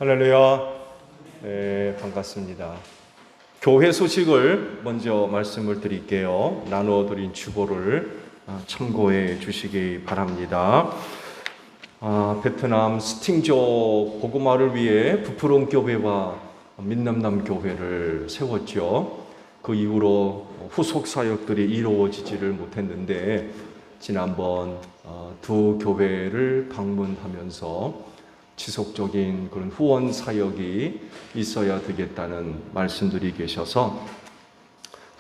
할렐루야. 네, 반갑습니다. 교회 소식을 먼저 말씀을 드릴게요. 나누어드린 주보를 참고해 주시기 바랍니다. 베트남 스팅조 복음화를 위해 부프롱 교회와 민남남 교회를 세웠죠. 그 이후로 후속 사역들이 이루어지지를 못했는데 지난번 두 교회를 방문하면서 지속적인 그런 후원 사역이 있어야 되겠다는 말씀들이 계셔서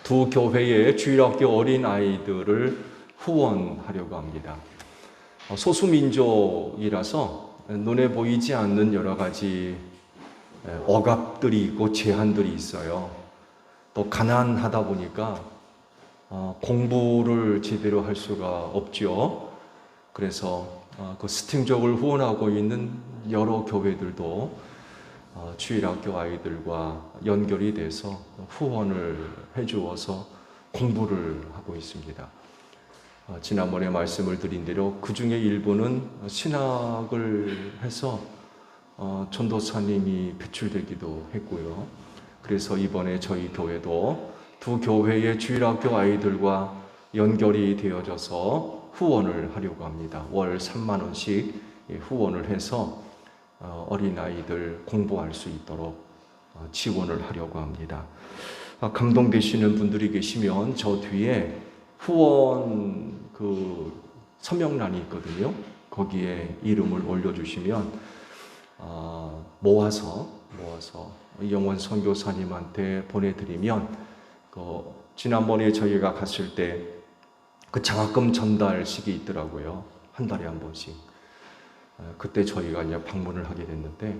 두 교회의 주일학교 어린아이들을 후원하려고 합니다. 소수민족이라서 눈에 보이지 않는 여러 가지 억압들이 있고 제한들이 있어요. 또 가난하다 보니까 공부를 제대로 할 수가 없죠. 그래서 그 스팅족을 후원하고 있는 여러 교회들도 주일학교 아이들과 연결이 돼서 후원을 해주어서 공부를 하고 있습니다. 지난번에 말씀을 드린 대로 그 중에 일부는 신학을 해서 전도사님이 배출되기도 했고요. 그래서 이번에 저희 교회도 두 교회의 주일학교 아이들과 연결이 되어져서 후원을 하려고 합니다. 월 3만 원씩 후원을 해서 어린아이들 공부할 수 있도록 지원을 하려고 합니다. 감동되시는 분들이 계시면 저 뒤에 후원 그 서명란이 있거든요. 거기에 이름을 올려주시면 모아서 영원 선교사님한테 보내드리면 지난번에 저희가 갔을 때 그 장학금 전달식이 있더라고요. 한 달에 한 번씩. 그때 저희가 이제 방문을 하게 됐는데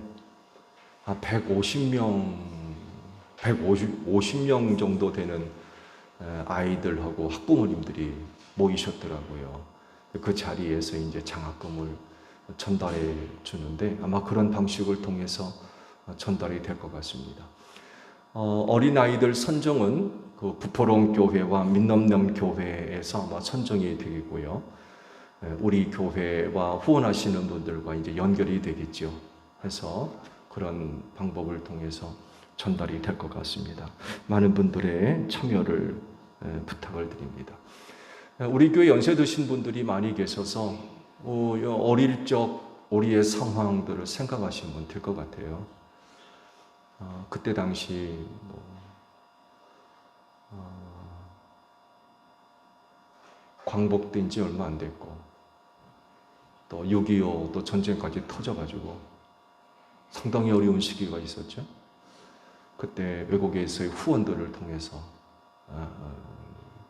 150명 정도 되는 아이들하고 학부모님들이 모이셨더라고요. 그 자리에서 이제 장학금을 전달해 주는데 아마 그런 방식을 통해서 전달이 될 것 같습니다. 어린아이들 선정은 그 부포롱 교회와 민넘넘 교회에서 아마 선정이 되겠고요. 우리 교회와 후원하시는 분들과 이제 연결이 되겠죠. 해서 그런 방법을 통해서 전달이 될 것 같습니다. 많은 분들의 참여를 부탁을 드립니다. 우리 교회 연세 드신 분들이 많이 계셔서 어릴 적 우리의 상황들을 생각하시면 될 것 같아요. 그때 당시 광복된 지 얼마 안 됐고 또 6.25 또 전쟁까지 터져가지고 상당히 어려운 시기가 있었죠. 그때 외국에서의 후원들을 통해서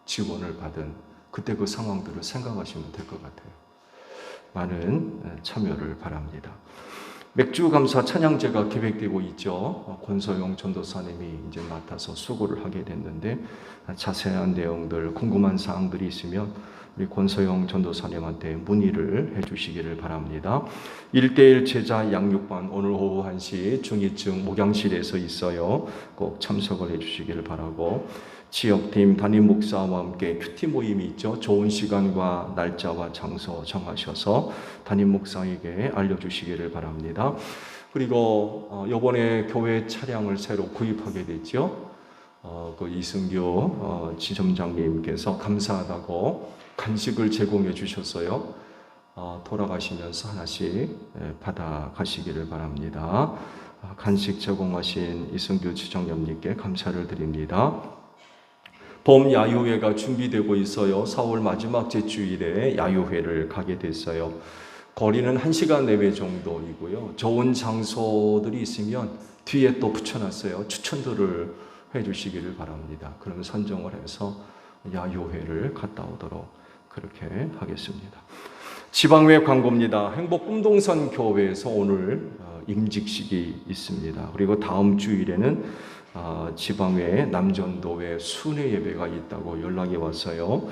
지원을 받은 그때 그 상황들을 생각하시면 될 것 같아요. 많은 참여를 바랍니다. 맥주 감사 찬양제가 계획되고 있죠. 권소영 전도사님이 이제 맡아서 수고를 하게 됐는데 자세한 내용들, 궁금한 사항들이 있으면 우리 권소영 전도사님한테 문의를 해주시기를 바랍니다. 1:1 제자 양육반 오늘 오후 1시 중이층 목양실에서 있어요. 꼭 참석을 해주시기를 바라고 지역팀 담임 목사와 함께 큐티 모임이 있죠. 좋은 시간과 날짜와 장소 정하셔서 담임 목사에게 알려주시기를 바랍니다. 그리고 이번에 교회 차량을 새로 구입하게 됐죠. 그 이승규 지점장님께서 감사하다고 간식을 제공해 주셨어요. 돌아가시면서 하나씩 받아 가시기를 바랍니다. 간식 제공하신 이승규 지점장님께 감사를 드립니다. 봄 야유회가 준비되고 있어요. 4월 마지막 주일에 야유회를 가게 됐어요. 거리는 1시간 내외 정도이고요. 좋은 장소들이 있으면 뒤에 또 붙여놨어요. 추천들을 해주시기를 바랍니다. 그럼 선정을 해서 야유회를 갔다 오도록 그렇게 하겠습니다. 지방외 광고입니다. 행복 꿈동산 교회에서 오늘 임직식이 있습니다. 그리고 다음 주일에는 지방외 남전도에 순회 예배가 있다고 연락이 왔어요.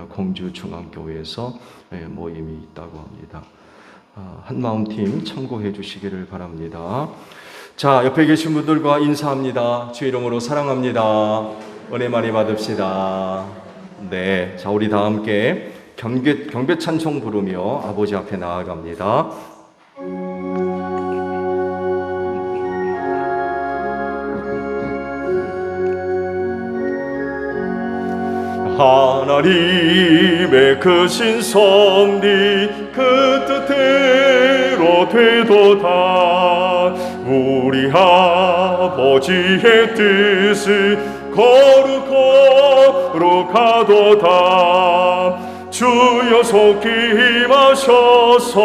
공주중앙교회에서 모임이 있다고 합니다. 한마음팀 참고해 주시기를 바랍니다. 자, 옆에 계신 분들과 인사합니다. 주의 이름으로 사랑합니다. 은혜 많이 받읍시다. 네, 자 우리 다 함께 경배 찬송 부르며 아버지 앞에 나아갑니다. 하나님의 크신 섭리 그 뜻대로 되도다. 우리 아버지의 뜻을 거룩하도다. 주여 속히 임하셔서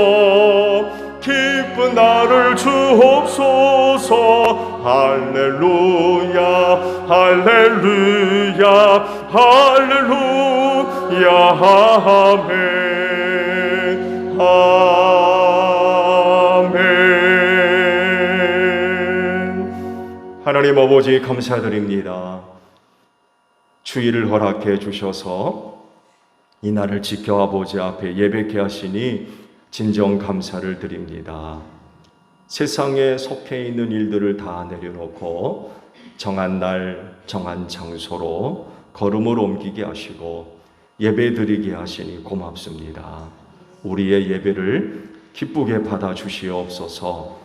기쁜 나를 주옵소서. 할렐루야 할렐루야 할렐루야 아멘 아멘. 하나님 아버지 감사드립니다. 주일을 허락해 주셔서 이 날을 지켜 아버지 앞에 예배케 하시니 진정 감사를 드립니다. 세상에 속해 있는 일들을 다 내려놓고 정한 날 정한 장소로 걸음을 옮기게 하시고 예배 드리게 하시니 고맙습니다. 우리의 예배를 기쁘게 받아 주시옵소서.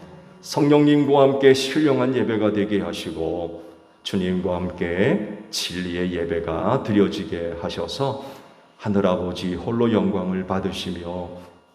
성령님과 함께 신령한 예배가 되게 하시고 주님과 함께 진리의 예배가 드려지게 하셔서 하늘아버지 홀로 영광을 받으시며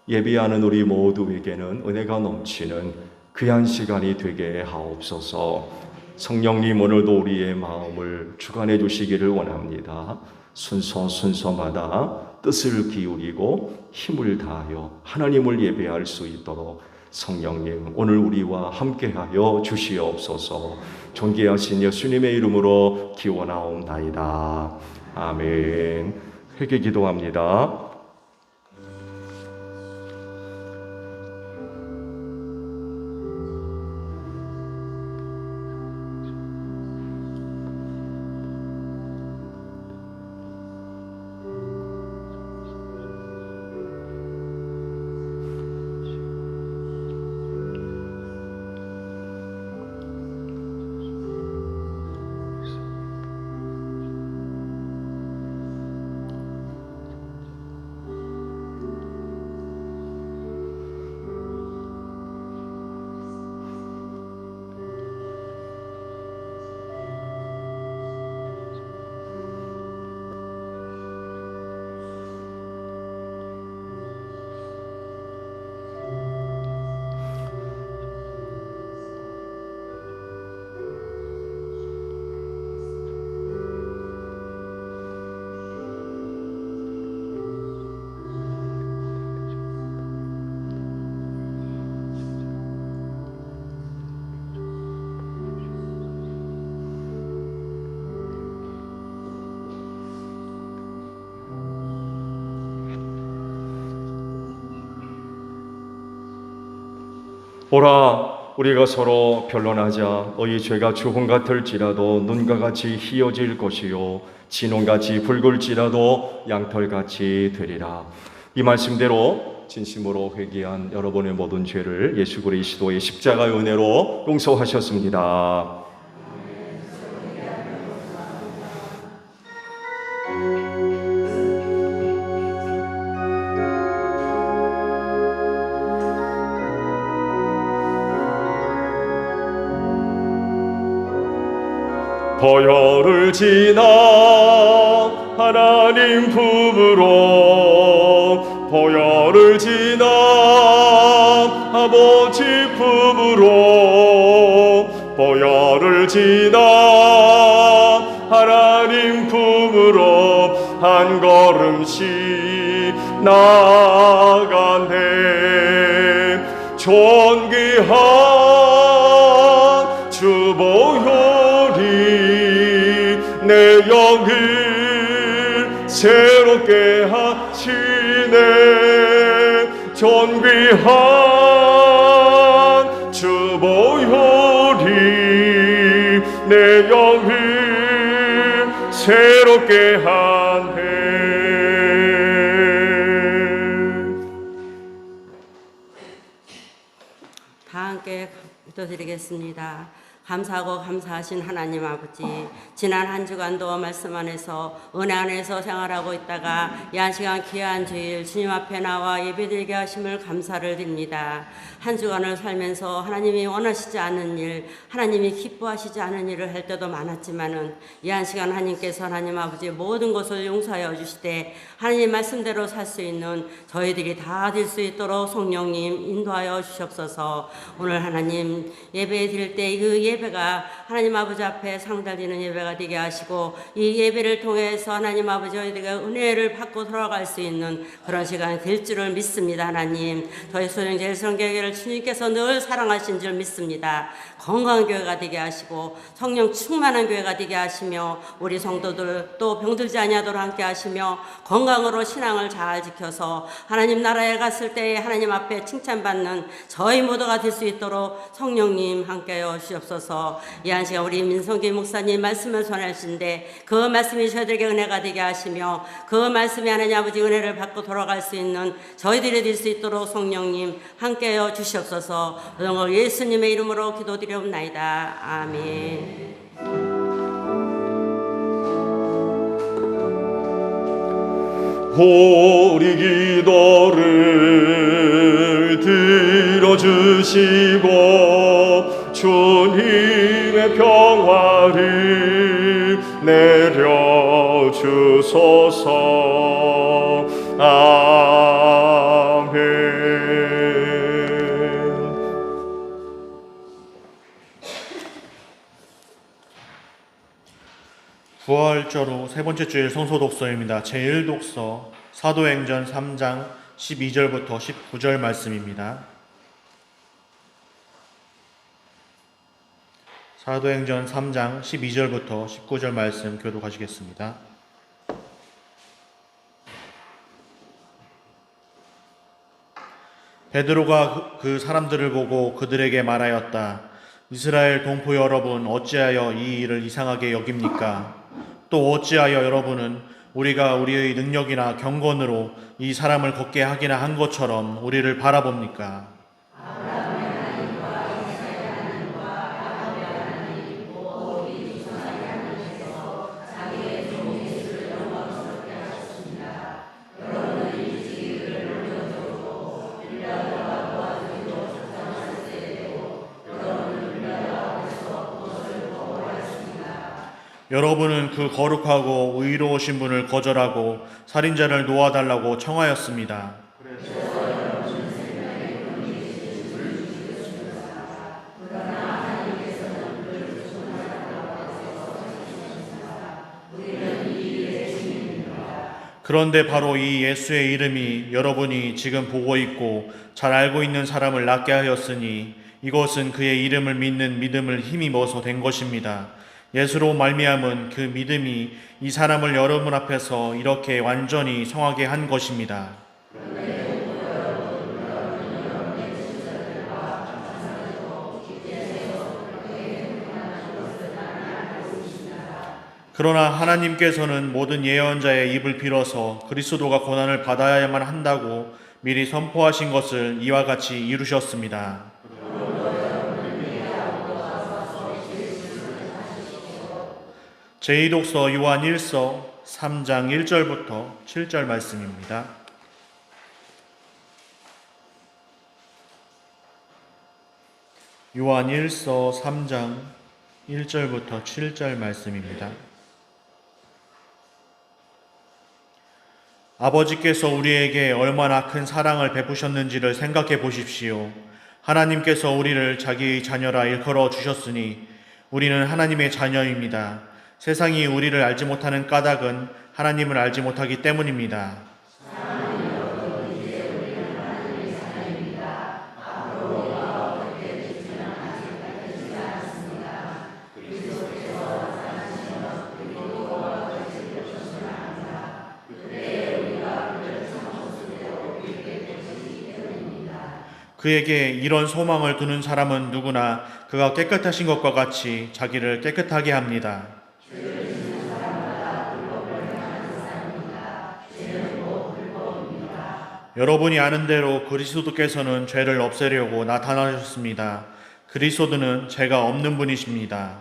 예배하는 우리 모두에게는 은혜가 넘치는 귀한 시간이 되게 하옵소서. 성령님 오늘도 우리의 마음을 주관해 주시기를 원합니다. 순서마다 뜻을 기울이고 힘을 다하여 하나님을 예배할 수 있도록 성령님 오늘 우리와 함께하여 주시옵소서. 존귀하신 예수님의 이름으로 기원하옵나이다. 아멘. 회개 기도합니다. 보라, 우리가 서로 변론하자. 너희 죄가 주홍 같을지라도 눈과 같이 희어질 것이요 진홍같이 붉을지라도 양털같이 되리라. 이 말씀대로 진심으로 회개한 여러분의 모든 죄를 예수 그리스도의 십자가의 은혜로 용서하셨습니다. 보혈을 지나 하나님 품으로 보혈을 지나 아버지 품으로 보혈을 지나 하나님 품으로 한 걸음씩 나아가네. 존귀한 주 보혈이 내 영을 새롭게 하시네. 존귀한 주 보혈이 내 영을 새롭게 하네. 다 함께 기도드리겠습니다. 감사하고 감사하신 하나님 아버지, 지난 한 주간도 말씀 안에서 은혜 안에서 생활하고 있다가 이 한 시간 귀한 주일 주님 앞에 나와 예배드리게 하심을 감사를 드립니다. 한 주간을 살면서 하나님이 원하시지 않는 일, 하나님이 기뻐하시지 않은 일을 할 때도 많았지만은 이 한 시간 하나님께서 하나님 아버지 모든 것을 용서하여 주시되 하나님 말씀대로 살 수 있는 저희들이 다 될 수 있도록 성령님 인도하여 주시옵소서. 오늘 하나님 예배 드릴 때 그 예배가 하나님 아버지 앞에 상달리는 예배가 되게 하시고 이 예배를 통해서 하나님 아버지 저희들에게 은혜를 받고 돌아갈 수 있는 그런 시간이 될 줄을 믿습니다. 하나님 저희 소영제일 성교회를 주님께서 늘 사랑하신 줄 믿습니다. 건강한 교회가 되게 하시고 성령 충만한 교회가 되게 하시며 우리 성도들 또 병들지 아니하도록 함께 하시며 건강으로 신앙을 잘 지켜서 하나님 나라에 갔을 때 하나님 앞에 칭찬받는 저희 모두가 될 수 있도록 성령님 함께하여 주옵소서. 이 한 시간 우리 민성기 목사님 말씀을 전하시는데 그 말씀이 저희들에게 은혜가 되게 하시며 그 말씀이 하나님 아버지 은혜를 받고 돌아갈 수 있는 저희들이 될 수 있도록 성령님 함께하여 주시옵소서. 오늘 예수님의 이름으로 기도드리옵나이다. 아멘. 우리 기도를 들어주시고 주님의 평화를 내려주소서. 아멘. 부활절로 세 번째 주일 성서 독서입니다. 제1독서 사도행전 3장 12절부터 19절 말씀입니다. 사도행전 3장 12절부터 19절 말씀 교독하시겠습니다. 베드로가 그 사람들을 보고 그들에게 말하였다. 이스라엘 동포 여러분, 어찌하여 이 일을 이상하게 여깁니까? 또 어찌하여 여러분은 우리가 우리의 능력이나 경건으로 이 사람을 걷게 하기나 한 것처럼 우리를 바라봅니까? 여러분은 그 거룩하고 의로우신 분을 거절하고 살인자를 놓아달라고 청하였습니다. 그런데 바로 이 예수의 이름이 여러분이 지금 보고 있고 잘 알고 있는 사람을 낫게 하였으니 이것은 그의 이름을 믿는 믿음을 힘입어서 된 것입니다. 예수로 말미암은 그 믿음이 이 사람을 여러분 앞에서 이렇게 완전히 성하게 한 것입니다. 그러나 하나님께서는 모든 예언자의 입을 빌어서 그리스도가 고난을 받아야만 한다고 미리 선포하신 것을 이와 같이 이루셨습니다. 제2독서 요한 1서 3장 1절부터 7절 말씀입니다. 요한 1서 3장 1절부터 7절 말씀입니다. 아버지께서 우리에게 얼마나 큰 사랑을 베푸셨는지를 생각해 보십시오. 하나님께서 우리를 자기의 자녀라 일컬어 주셨으니 우리는 하나님의 자녀입니다. 세상이 우리를 알지 못하는 까닭은 하나님을 알지 못하기 때문입니다. 그에게 이런 소망을 두는 사람은 누구나 그가 깨끗하신 것과 같이 자기를 깨끗하게 합니다. 여러분이 아는 대로 그리스도께서는 죄를 없애려고 나타나셨습니다. 그리스도는 죄가 없는 분이십니다.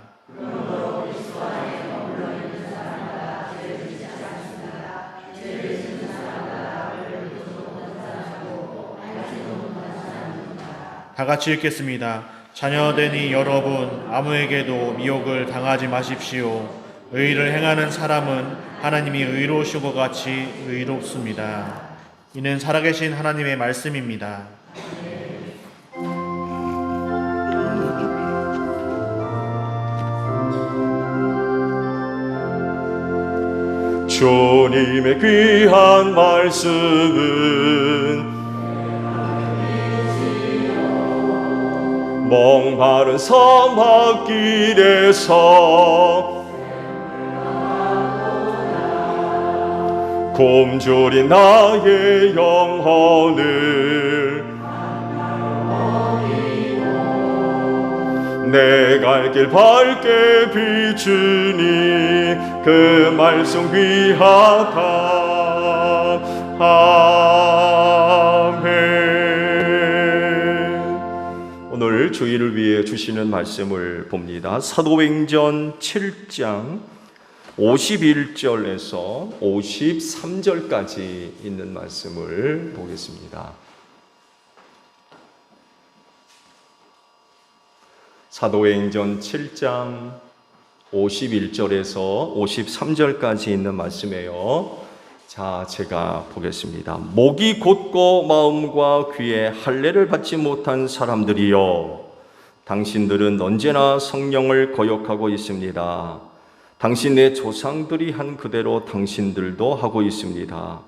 다 같이 읽겠습니다. 자녀되니 여러분 아무에게도 미혹을 당하지 마십시오. 의를 행하는 사람은 하나님이 의로우신 것 같이 의롭습니다. 이는 살아계신 하나님의 말씀입니다. 주님의 귀한 말씀은 멍마른 사막길에서 곰주린 나의 영혼을 내 갈 길 밝게 비추니 그 말씀 귀하다. 아멘. 오늘 주일을 위해 주시는 말씀을 봅니다. 사도행전 7장 51절에서 53절까지 있는 말씀을 보겠습니다. 사도행전 7장 51절에서 53절까지 있는 말씀이에요. 자, 제가 보겠습니다. 목이 곧고 마음과 귀에 할례를 받지 못한 사람들이여, 당신들은 언제나 성령을 거역하고 있습니다. 당신의 조상들이 한 그대로 당신들도 하고 있습니다.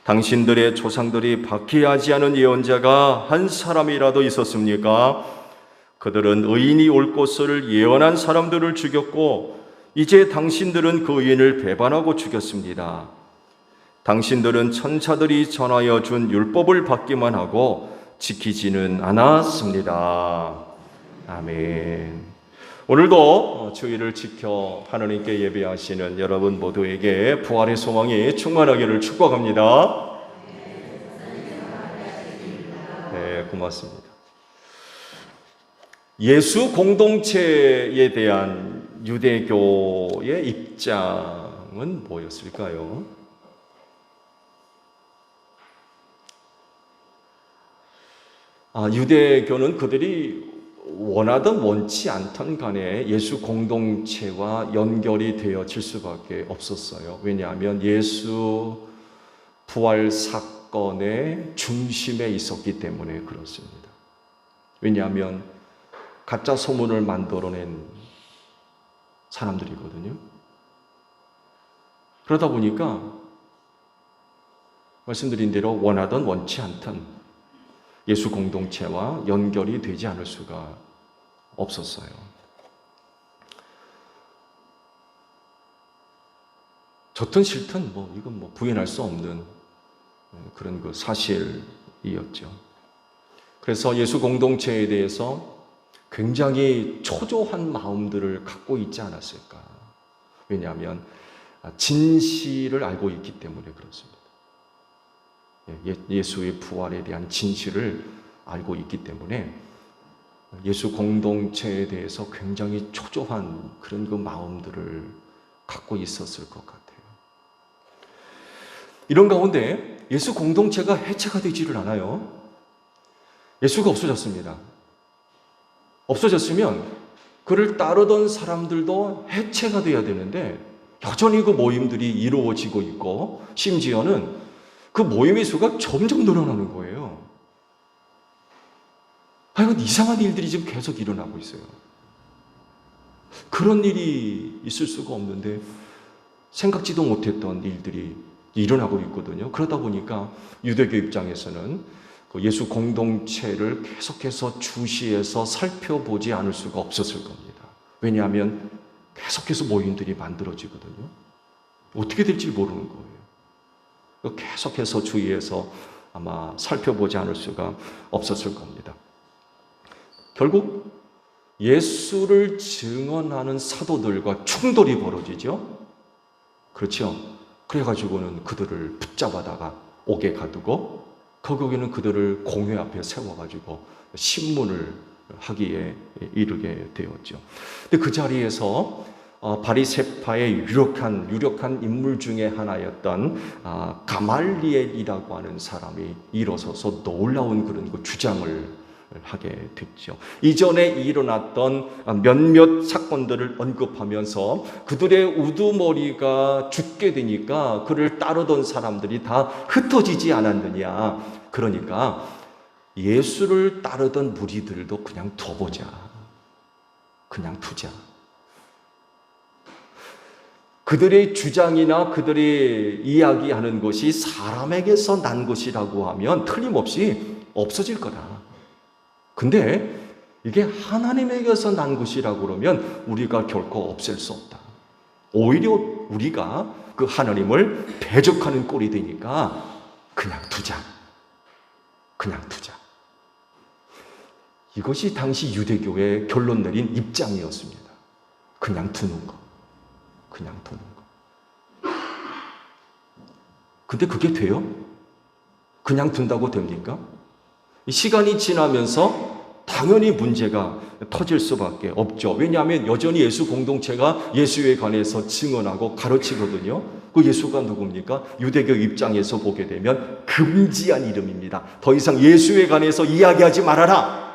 당신들의 조상들이 박해하지 않은 예언자가 한 사람이라도 있었습니까? 그들은 의인이 올 것을 예언한 사람들을 죽였고 이제 당신들은 그 의인을 배반하고 죽였습니다. 당신들은 천사들이 전하여 준 율법을 받기만 하고 지키지는 않았습니다. 아멘. 오늘도 주일을 지켜 하나님께 예배하시는 여러분 모두에게 부활의 소망이 충만하기를 축복합니다. 네, 고맙습니다. 예수 공동체에 대한 유대교의 입장은 뭐였을까요? 유대교는 그들이 원하든 원치 않던 간에 예수 공동체와 연결이 되어질 수밖에 없었어요. 왜냐하면 예수 부활 사건의 중심에 있었기 때문에 그렇습니다. 왜냐하면 가짜 소문을 만들어낸 사람들이거든요. 그러다 보니까 말씀드린 대로 원하든 원치 않든 예수 공동체와 연결이 되지 않을 수가 없었어요. 좋든 싫든 이건 부인할 수 없는 그런 그 사실이었죠. 그래서 예수 공동체에 대해서 굉장히 초조한 마음들을 갖고 있지 않았을까. 왜냐하면 진실을 알고 있기 때문에 그렇습니다. 예수의 부활에 대한 진실을 알고 있기 때문에 예수 공동체에 대해서 굉장히 초조한 그런 그 마음들을 갖고 있었을 것 같아요. 이런 가운데 예수 공동체가 해체가 되지를 않아요. 예수가 없어졌습니다. 없어졌으면 그를 따르던 사람들도 해체가 돼야 되는데 여전히 그 모임들이 이루어지고 있고 심지어는 그 모임의 수가 점점 늘어나는 거예요. 하여간 이상한 일들이 지금 계속 일어나고 있어요. 그런 일이 있을 수가 없는데 생각지도 못했던 일들이 일어나고 있거든요. 그러다 보니까 유대교 입장에서는 예수 공동체를 계속해서 주시해서 살펴보지 않을 수가 없었을 겁니다. 왜냐하면 계속해서 모임들이 만들어지거든요. 어떻게 될지 모르는 거예요. 계속해서 주위에서 아마 살펴보지 않을 수가 없었을 겁니다. 결국 예수를 증언하는 사도들과 충돌이 벌어지죠. 그렇죠. 그래가지고는 그들을 붙잡아다가 옥에 가두고 거기는 그들을 공회 앞에 세워가지고 신문을 하기에 이르게 되었죠. 근데 그 자리에서 바리새파의 유력한 인물 중에 하나였던 가말리엘이라고 하는 사람이 일어서서 놀라운 그런 그 주장을 하게 됐죠. 이전에 일어났던 몇몇 사건들을 언급하면서 그들의 우두머리가 죽게 되니까 그를 따르던 사람들이 다 흩어지지 않았느냐. 그러니까 예수를 따르던 무리들도 그냥 둬보자. 그냥 두자. 그들의 주장이나 그들의 이야기하는 것이 사람에게서 난 것이라고 하면 틀림없이 없어질 거다. 근데 이게 하나님에게서 난 것이라고 그러면 우리가 결코 없앨 수 없다. 오히려 우리가 그 하나님을 대적하는 꼴이 되니까 그냥 두자. 그냥 두자. 이것이 당시 유대교의 결론 내린 입장이었습니다. 그냥 두는 거. 그냥 두는 거. 근데 그게 돼요? 그냥 둔다고 됩니까? 시간이 지나면서 당연히 문제가 터질 수밖에 없죠. 왜냐하면 여전히 예수 공동체가 예수에 관해서 증언하고 가르치거든요. 그 예수가 누굽니까? 유대교 입장에서 보게 되면 금지한 이름입니다. 더 이상 예수에 관해서 이야기하지 말아라.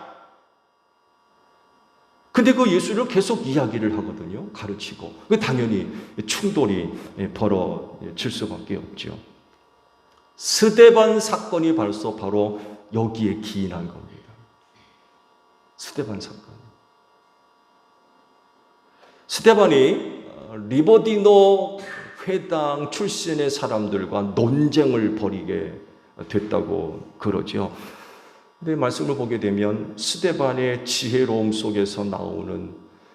근데 그 예수를 계속 이야기를 하거든요. 가르치고. 당연히 충돌이 벌어질 수밖에 없죠. 스데반 사건이 벌써 바로 여기에 기인한 겁니다. 스데반 사건. 스데반이 리버디노 회당 출신의 사람들과 논쟁을 벌이게 됐다고 그러죠. 근데 말씀을 보게 되면 스데반의 지혜로움 속에서 나오는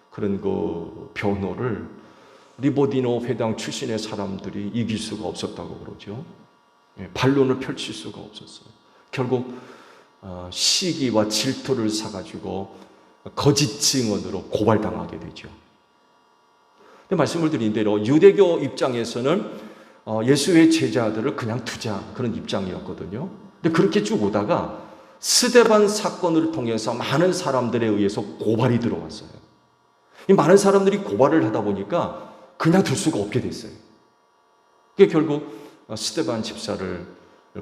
그런 그 변호를 리버디노 회당 출신의 사람들이 이길 수가 없었다고 그러죠. 반론을 펼칠 수가 없었어요. 결국 시기와 질투를 사가지고 거짓 증언으로 고발당하게 되죠. 근데 말씀을 드린 대로 유대교 입장에서는 예수의 제자들을 그냥 두자 그런 입장이었거든요. 근데 그렇게 쭉 오다가 스데반 사건을 통해서 많은 사람들에 의해서 고발이 들어왔어요. 이 많은 사람들이 고발을 하다 보니까 그냥 둘 수가 없게 됐어요. 그게 결국 스데반 집사를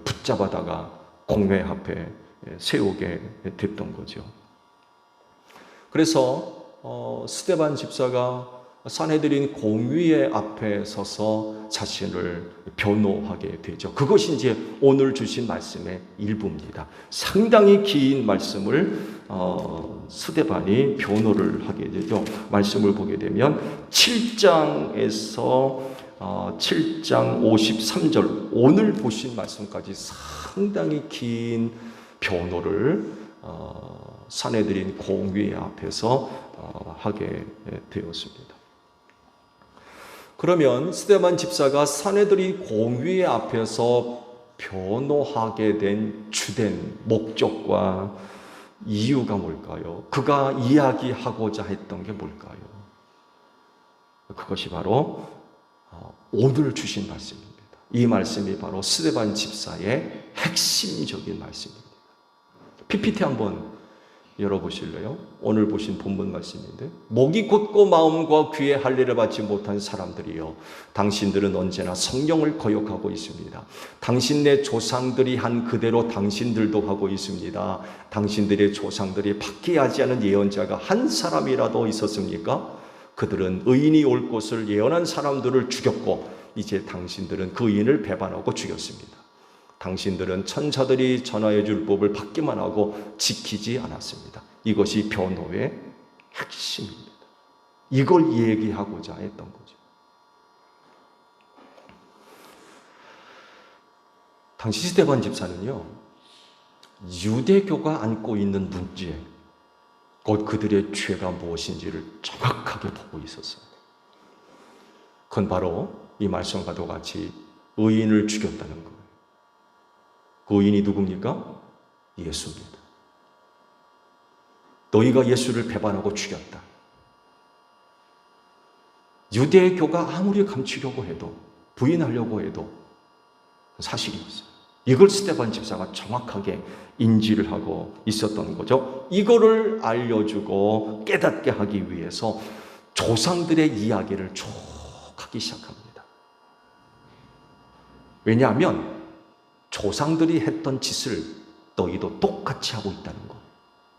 붙잡아다가 공회 앞에 세우게 됐던 거죠. 그래서 스데반 집사가 산헤드린 공의회 앞에 서서 자신을 변호하게 되죠. 그것이 이제 오늘 주신 말씀의 일부입니다. 상당히 긴 말씀을 스데반이 변호를 하게 되죠. 말씀을 보게 되면 7장에서 7장 53절 오늘 보신 말씀까지 상당히 긴 변호를 산헤드린 공의회 앞에서 하게 되었습니다. 그러면 스데반 집사가 산헤드린 공의회 앞에서 변호하게 된 주된 목적과 이유가 뭘까요? 그가 이야기하고자 했던 게 뭘까요? 그것이 바로 오늘 주신 말씀입니다. 이 말씀이 바로 스데반 집사의 핵심적인 말씀입니다. PPT 한번 열어보실래요? 오늘 보신 본문 말씀인데 목이 곧고 마음과 귀에 할례를 받지 못한 사람들이여 당신들은 언제나 성령을 거역하고 있습니다. 당신네 조상들이 한 그대로 당신들도 하고 있습니다. 당신들의 조상들이 박해하지 않은 예언자가 한 사람이라도 있었습니까? 그들은 의인이 올 것을 예언한 사람들을 죽였고 이제 당신들은 그 의인을 배반하고 죽였습니다. 당신들은 천사들이 전하여 줄 법을 받기만 하고 지키지 않았습니다. 이것이 변호의 핵심입니다. 이걸 얘기하고자 했던 거죠. 당시 스데반 집사는요, 유대교가 안고 있는 문제, 곧 그들의 죄가 무엇인지를 정확하게 보고 있었어요. 그건 바로 이 말씀과도 같이 의인을 죽였다는 거예요. 그 의인이 누굽니까? 예수입니다. 너희가 예수를 배반하고 죽였다. 유대교가 아무리 감추려고 해도 부인하려고 해도 사실이었어요. 이걸 스데반 집사가 정확하게 인지를 하고 있었던 거죠. 이거를 알려주고 깨닫게 하기 위해서 조상들의 이야기를 쭉 하기 시작합니다. 왜냐하면 조상들이 했던 짓을 너희도 똑같이 하고 있다는 거.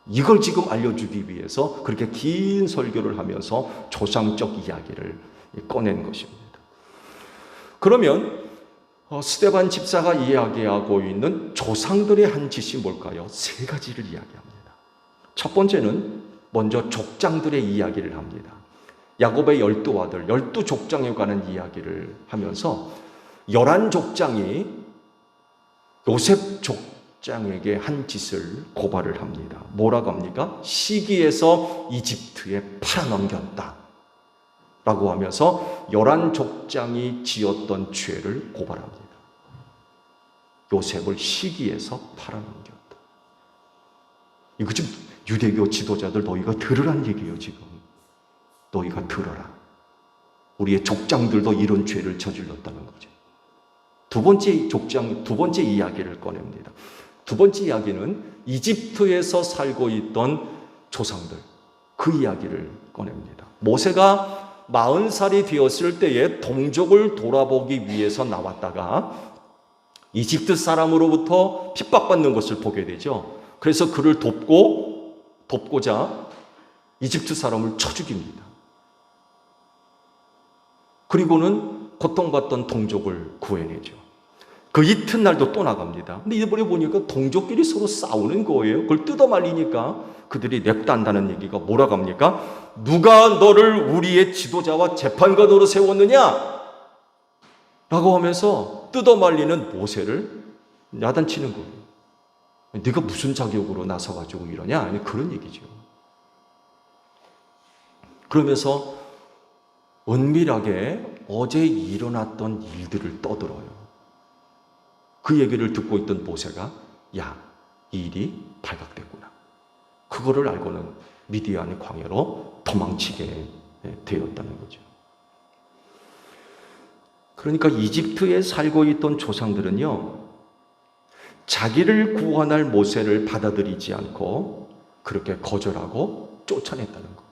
이걸 지금 알려주기 위해서 그렇게 긴 설교를 하면서 조상적 이야기를 꺼낸 것입니다. 그러면 스데반 집사가 이야기하고 있는 조상들의 한 짓이 뭘까요? 세 가지를 이야기합니다. 첫 번째는 먼저 족장들의 이야기를 합니다. 야곱의 12아들, 12족장에 관한 이야기를 하면서 11족장이 요셉 족장에게 한 짓을 고발을 합니다. 뭐라고 합니까? 시기에서 이집트에 팔아넘겼다 라고 하면서 11족장이 지었던 죄를 고발합니다. 요셉을 시기에서 팔아넘겼다. 이거 지금 유대교 지도자들 너희가 들으란 얘기예요. 지금 너희가 들어라. 우리의 족장들도 이런 죄를 저질렀다는 거죠. 두 번째 이야기를 꺼냅니다. 두 번째 이야기는 이집트에서 살고 있던 조상들, 그 이야기를 꺼냅니다. 모세가 40살이 되었을 때에 동족을 돌아보기 위해서 나왔다가 이집트 사람으로부터 핍박받는 것을 보게 되죠. 그래서 그를 돕고자 이집트 사람을 쳐 죽입니다. 그리고는 고통받던 동족을 구해내죠. 그 이튿날도 또 나갑니다. 근데 이번에 보니까 동족끼리 서로 싸우는 거예요. 그걸 뜯어말리니까 그들이 냅다 한다는 얘기가 뭐라고 합니까? 누가 너를 우리의 지도자와 재판관 으로 세웠느냐? 라고 하면서 뜯어말리는 모세를 야단치는 거예요. 네가 무슨 자격으로 나서가지고 이러냐? 그런 얘기죠. 그러면서 은밀하게 어제 일어났던 일들을 떠들어요. 그 얘기를 듣고 있던 모세가 야, 이 일이 발각됐구나. 그거를 알고는 미디안 광야로 도망치게 되었다는 거죠. 그러니까 이집트에 살고 있던 조상들은요, 자기를 구원할 모세를 받아들이지 않고 그렇게 거절하고 쫓아냈다는 거예요.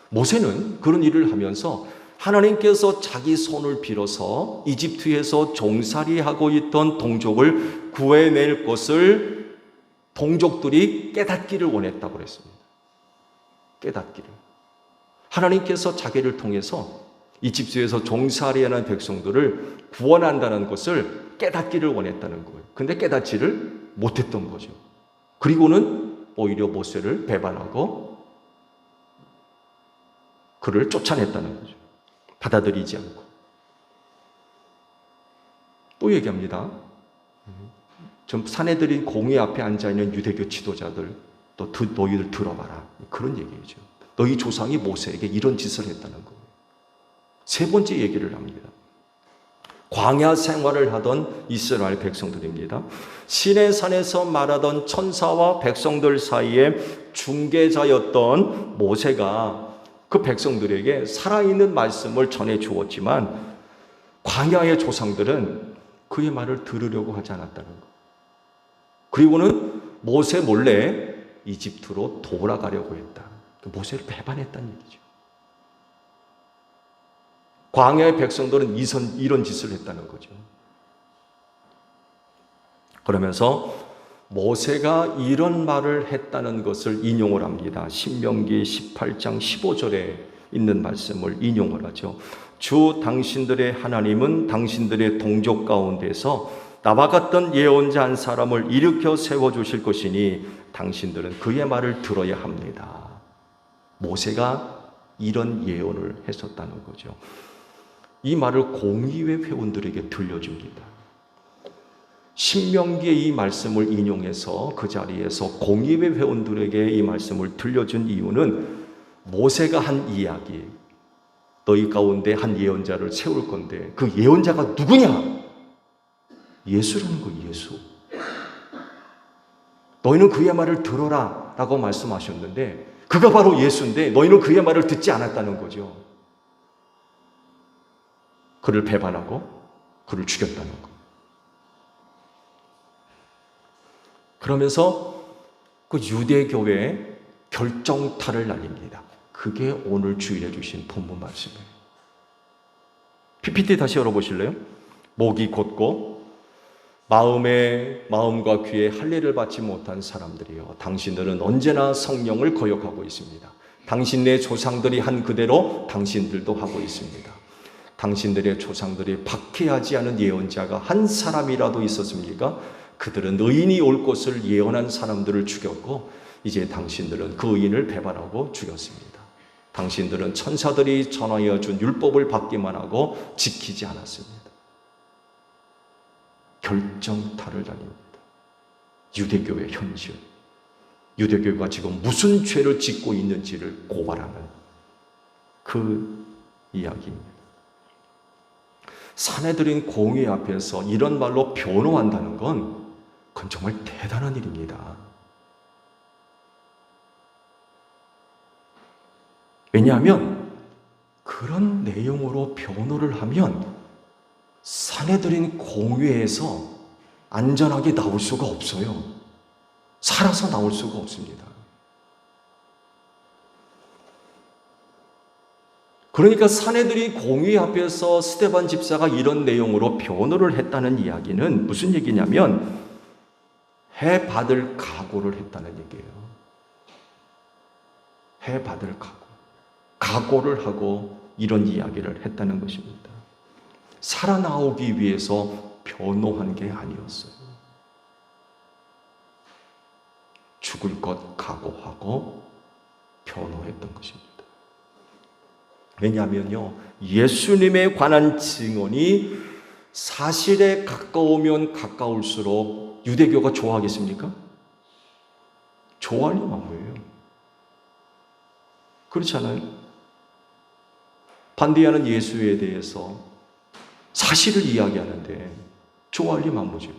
모세는 그런 일을 하면서 하나님께서 자기 손을 빌어서 이집트에서 종살이하고 있던 동족을 구해낼 것을 동족들이 깨닫기를 원했다고 그랬습니다. 깨닫기를. 하나님께서 자기를 통해서 이집트에서 종살이하는 백성들을 구원한다는 것을 깨닫기를 원했다는 거예요. 근데 깨닫지를 못했던 거죠. 그리고는 오히려 모세를 배반하고 그를 쫓아냈다는 거죠. 받아들이지 않고. 또 얘기합니다. 좀 사내들인 공회 앞에 앉아있는 유대교 지도자들, 또 너희들 들어봐라. 그런 얘기죠. 너희 조상이 모세에게 이런 짓을 했다는 거예요. 세 번째 얘기를 합니다. 광야 생활을 하던 이스라엘 백성들입니다. 시내산에서 말하던 천사와 백성들 사이에 중개자였던 모세가 그 백성들에게 살아있는 말씀을 전해 주었지만 광야의 조상들은 그의 말을 들으려고 하지 않았다는 것. 그리고는 모세 몰래 이집트로 돌아가려고 했다. 모세를 배반했다는 얘기죠. 광야의 백성들은 이런 짓을 했다는 거죠. 그러면서 모세가 이런 말을 했다는 것을 인용을 합니다. 신명기 18장 15절에 있는 말씀을 인용을 하죠. 주 당신들의 하나님은 당신들의 동족 가운데서 나와 같던 예언자 한 사람을 일으켜 세워주실 것이니 당신들은 그의 말을 들어야 합니다. 모세가 이런 예언을 했었다는 거죠. 이 말을 공의회 회원들에게 들려줍니다. 신명기의 이 말씀을 인용해서 그 자리에서 공의회 회원들에게 이 말씀을 들려준 이유는 모세가 한 이야기, 너희 가운데 한 예언자를 세울 건데 그 예언자가 누구냐? 예수라는 거예요. 예수. 너희는 그의 말을 들어라 라고 말씀하셨는데 그가 바로 예수인데 너희는 그의 말을 듣지 않았다는 거죠. 그를 배반하고 그를 죽였다는 거. 그러면서 그 유대교회에 결정타를 날립니다. 그게 오늘 주일에 주신 본문 말씀이에요. PPT 다시 열어보실래요? 목이 곧고 마음과 귀에 할례를 받지 못한 사람들이요, 당신들은 언제나 성령을 거역하고 있습니다. 당신네 조상들이 한 그대로 당신들도 하고 있습니다. 당신들의 조상들이 박해하지 않은 예언자가 한 사람이라도 있었습니까? 그들은 의인이 올 것을 예언한 사람들을 죽였고 이제 당신들은 그 의인을 배반하고 죽였습니다. 당신들은 천사들이 전하여 준 율법을 받기만 하고 지키지 않았습니다. 결정타를 날립니다. 유대교의 현실, 유대교가 지금 무슨 죄를 짓고 있는지를 고발하는 그 이야기입니다. 사내들인 공의 앞에서 이런 말로 변호한다는 건 그건 정말 대단한 일입니다. 왜냐하면 그런 내용으로 변호를 하면 사내들인 공회에서 안전하게 나올 수가 없어요. 살아서 나올 수가 없습니다. 그러니까 사내들이 공회 앞에서 스데반 집사가 이런 내용으로 변호를 했다는 이야기는 무슨 얘기냐면 해받을 각오를 했다는 얘기예요. 해받을 각오를 하고 이런 이야기를 했다는 것입니다. 살아나오기 위해서 변호한 게 아니었어요. 죽을 것 각오하고 변호했던 것입니다. 왜냐하면요, 예수님에 관한 증언이 사실에 가까우면 가까울수록 유대교가 좋아하겠습니까? 좋아할 리 만무예요. 그렇지 않아요? 반대하는 예수에 대해서 사실을 이야기하는데 좋아할 리 만무죠.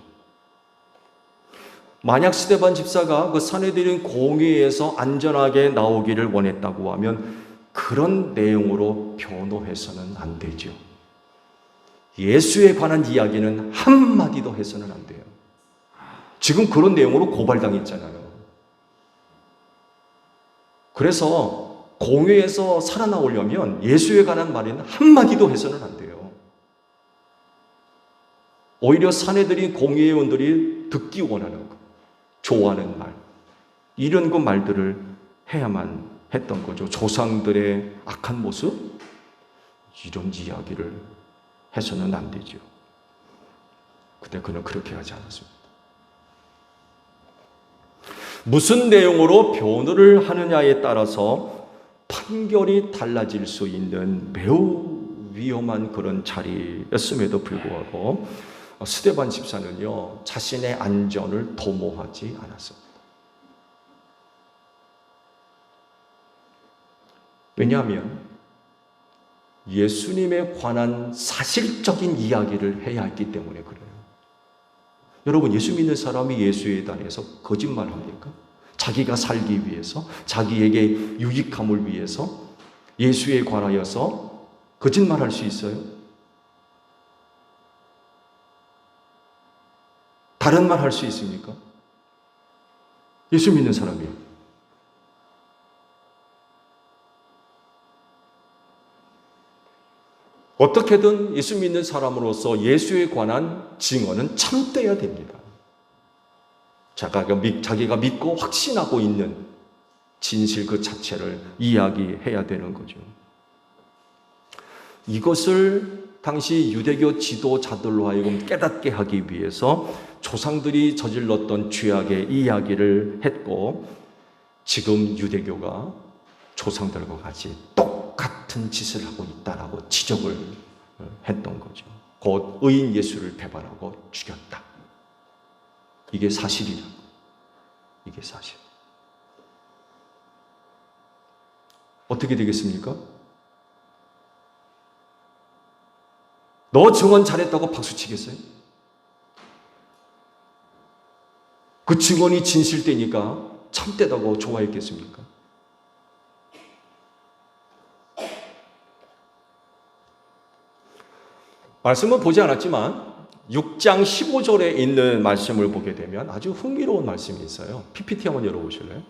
만약 스데반 집사가 그 사내들인 공회에서 안전하게 나오기를 원했다고 하면 그런 내용으로 변호해서는 안 되죠. 예수에 관한 이야기는 한마디도 해서는 안 돼요. 지금 그런 내용으로 고발당했잖아요. 그래서 공회에서 살아나오려면 예수에 관한 말에는 한마디도 해서는 안 돼요. 오히려 사내들인 공회의원들이 듣기 원하는 것, 좋아하는 말, 이런 그 말들을 해야만 했던 거죠. 조상들의 악한 모습, 이런 이야기를 해서는 안 되죠. 근데 그는 그렇게 하지 않았습니다. 무슨 내용으로 변호를 하느냐에 따라서 판결이 달라질 수 있는 매우 위험한 그런 자리였음에도 불구하고 스데반 집사는요, 자신의 안전을 도모하지 않았습니다. 왜냐하면 예수님에 관한 사실적인 이야기를 해야 했기 때문에 그래요. 여러분, 예수 믿는 사람이 예수에 대해서 거짓말합니까? 자기가 살기 위해서, 자기에게 유익함을 위해서 예수에 관하여서 거짓말할 수 있어요? 다른 말 할 수 있습니까? 예수 믿는 사람이요. 어떻게든 예수 믿는 사람으로서 예수에 관한 증언은 참돼야 됩니다. 자기가 믿고 확신하고 있는 진실 그 자체를 이야기해야 되는 거죠. 이것을 당시 유대교 지도자들로 하여금 깨닫게 하기 위해서 조상들이 저질렀던 죄악의 이야기를 했고, 지금 유대교가 조상들과 같이 똑같은 짓을 하고 있다라고 지적을 했던 거죠. 곧 의인 예수를 배반하고 죽였다. 이게 사실이라고. 이게 사실. 어떻게 되겠습니까? 너 증언 잘했다고 박수 치겠어요? 그 증언이 진실되니까 참되다고 좋아했겠습니까? 말씀은 보지 않았지만 6장 15절에 있는 말씀을 보게 되면 아주 흥미로운 말씀이 있어요. PPT 한번 열어보실래요?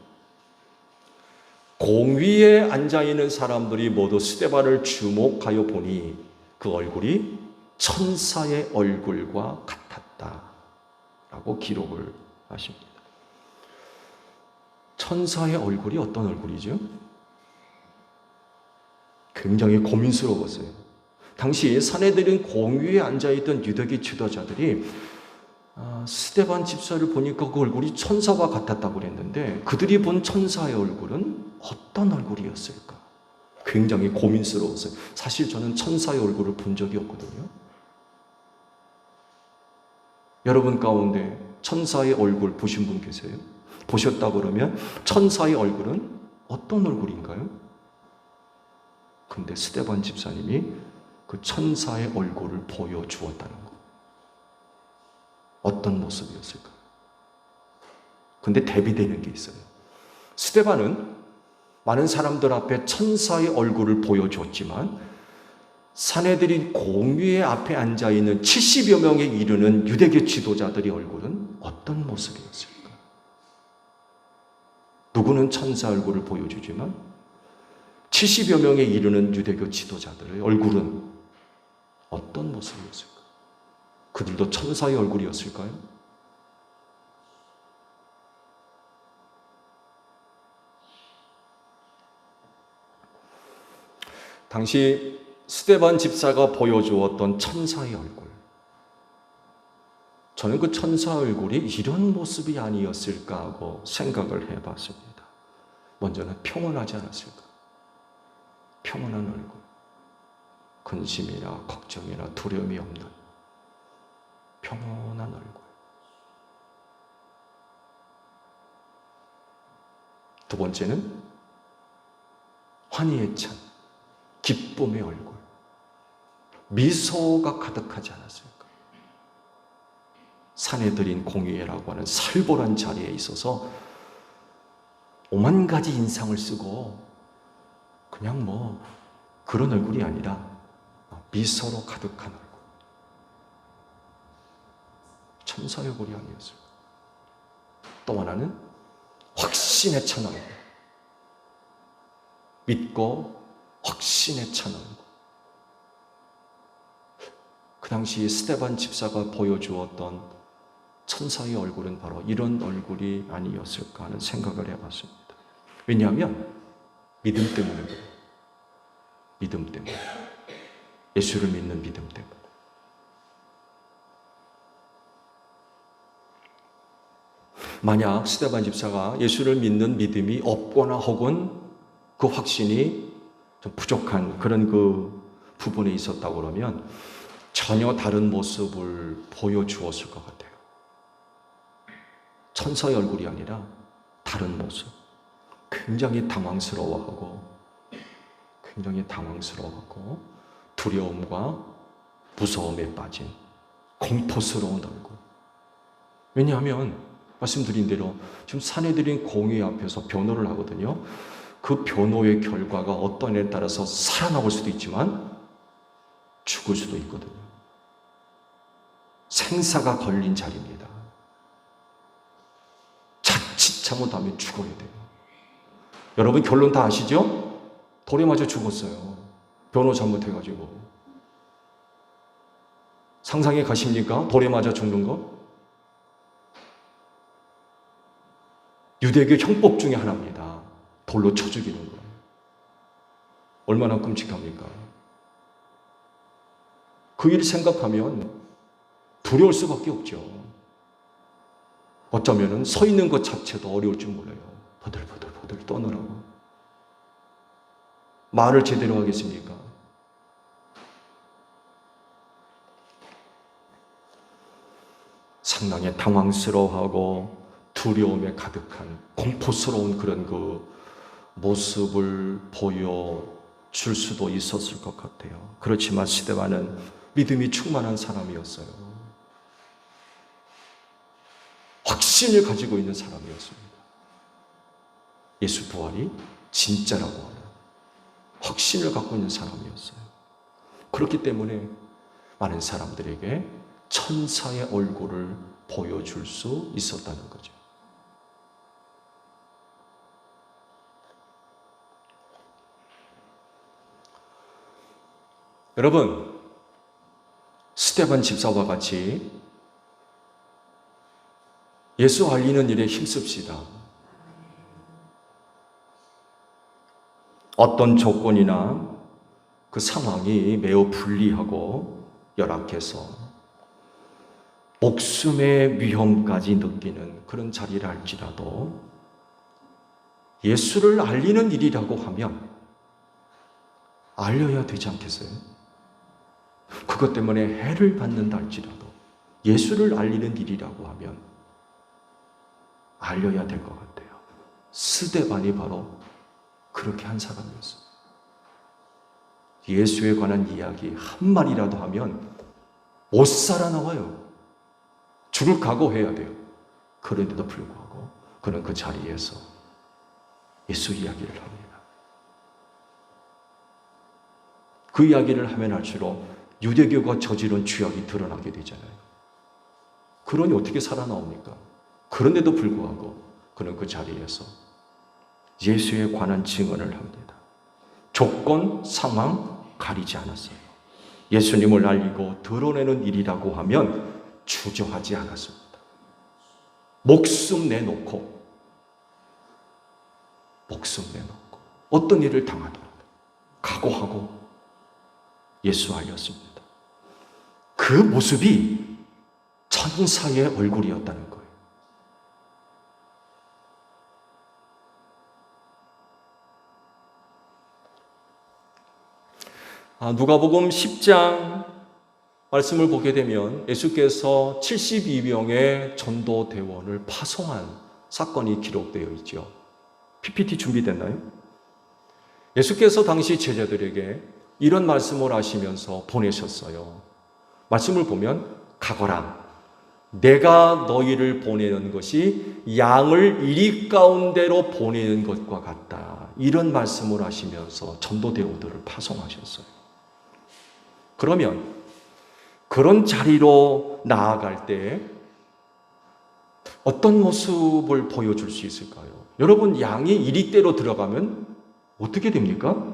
공위에 앉아있는 사람들이 모두 스데반을 주목하여 보니 그 얼굴이 천사의 얼굴과 같았다 라고 기록을 하십니다. 천사의 얼굴이 어떤 얼굴이죠? 굉장히 고민스러웠어요. 당시 사내들은 공위에 앉아있던 유대계 지도자들이 스데반 집사를 보니까 그 얼굴이 천사와 같았다고 그랬는데 그들이 본 천사의 얼굴은 어떤 얼굴이었을까? 굉장히 고민스러웠어요. 사실 저는 천사의 얼굴을 본 적이 없거든요. 여러분 가운데 천사의 얼굴 보신 분 계세요? 보셨다 그러면 천사의 얼굴은 어떤 얼굴인가요? 근데 스데반 집사님이 그 천사의 얼굴을 보여주었다는 거. 어떤 모습이었을까? 근데 대비되는 게 있어요. 스데반은 많은 사람들 앞에 천사의 얼굴을 보여줬지만 사내들인 공위의 앞에 앉아있는 70여 명에 이르는 유대교 지도자들의 얼굴은 어떤 모습이었을까? 누구는 천사 얼굴을 보여주지만 70여 명에 이르는 유대교 지도자들의 얼굴은 어떤 모습이었을까? 그들도 천사의 얼굴이었을까요? 당시 스데반 집사가 보여주었던 천사의 얼굴, 저는 그 천사 얼굴이 이런 모습이 아니었을까 하고 생각을 해봤습니다. 먼저는 평온하지 않았을까? 평온한 얼굴, 근심이나 걱정이나 두려움이 없는 평온한 얼굴. 두 번째는 환희에 찬 기쁨의 얼굴, 미소가 가득하지 않았을까? 사내들인 공의회라고 하는 살벌한 자리에 있어서 오만 가지 인상을 쓰고 그냥 그런 얼굴이 아니라 미소로 가득한 얼굴. 천사의 얼굴이 아니었을까? 또 하나는 확신에 찬 얼굴. 믿고 확신에 찬 얼굴. 그 당시 스데반 집사가 보여주었던 천사의 얼굴은 바로 이런 얼굴이 아니었을까 하는 생각을 해봤습니다. 왜냐하면 믿음 때문에 그래요. 믿음 때문에. 예수를 믿는 믿음 때문에. 만약 스데반 집사가 예수를 믿는 믿음이 없거나 혹은 그 확신이 좀 부족한 그런 그 부분에 있었다고 그러면 전혀 다른 모습을 보여주었을 것 같아요. 천사의 얼굴이 아니라 다른 모습. 굉장히 당황스러워하고 두려움과 무서움에 빠진 공포스러운 얼굴. 왜냐하면 말씀드린 대로 지금 사내들인 공의 앞에서 변호를 하거든요. 그 변호의 결과가 어떤 애에 따라서 살아나올 수도 있지만 죽을 수도 있거든요. 생사가 걸린 자리입니다. 자칫 잘못하면 죽어야 돼요. 여러분 결론 다 아시죠? 돌에 맞아 죽었어요. 변호 잘못해가지고. 상상해 가십니까? 돌에 맞아 죽는 거? 유대교 형법 중에 하나입니다. 돌로 쳐 죽이는 거. 얼마나 끔찍합니까? 그 일을 생각하면 두려울 수밖에 없죠. 어쩌면 서 있는 것 자체도 어려울 줄 몰라요. 버들버들 떠느라고. 말을 제대로 하겠습니까? 상당히 당황스러워하고 두려움에 가득한 공포스러운 그런 그 모습을 보여줄 수도 있었을 것 같아요. 그렇지만 스데반은 믿음이 충만한 사람이었어요. 확신을 가지고 있는 사람이었습니다. 예수 부활이 진짜라고 하는 확신을 갖고 있는 사람이었어요. 그렇기 때문에 많은 사람들에게 천사의 얼굴을 보여줄 수 있었다는 거죠. 여러분, 스데반 집사와 같이 예수 알리는 일에 힘씁시다. 어떤 조건이나 그 상황이 매우 불리하고 열악해서 목숨의 위험까지 느끼는 그런 자리를 할지라도 예수를 알리는 일이라고 하면 알려야 되지 않겠어요? 그것 때문에 해를 받는다 할지라도 예수를 알리는 일이라고 하면 알려야 될 것 같아요. 스데반이 바로 그렇게 한 사람이었어요. 예수에 관한 이야기 한 마디라도 하면 못 살아나와요. 죽을 각오해야 돼요. 그런데도 불구하고 그는 그 자리에서 예수 이야기를 합니다. 그 이야기를 하면 할수록 유대교가 저지른 죄악이 드러나게 되잖아요. 그러니 어떻게 살아나옵니까? 그런데도 불구하고 그는 그 자리에서 예수에 관한 증언을 합니다. 조건, 상황 가리지 않았어요. 예수님을 알리고 드러내는 일이라고 하면 주저하지 않았습니다. 목숨 내놓고 어떤 일을 당하더라도 각오하고 예수 알렸습니다. 그 모습이 천사의 얼굴이었다는 거예요. 누가복음 10장 말씀을 보게 되면 예수께서 72명의 전도 대원을 파송한 사건이 기록되어 있죠. PPT 준비됐나요? 예수께서 당시 제자들에게 이런 말씀을 하시면서 보내셨어요. 말씀을 보면 가거라. 내가 너희를 보내는 것이 양을 이리 가운데로 보내는 것과 같다. 이런 말씀을 하시면서 전도대원들을 파송하셨어요. 그러면 그런 자리로 나아갈 때 어떤 모습을 보여줄 수 있을까요? 여러분, 양이 이리대로 들어가면 어떻게 됩니까?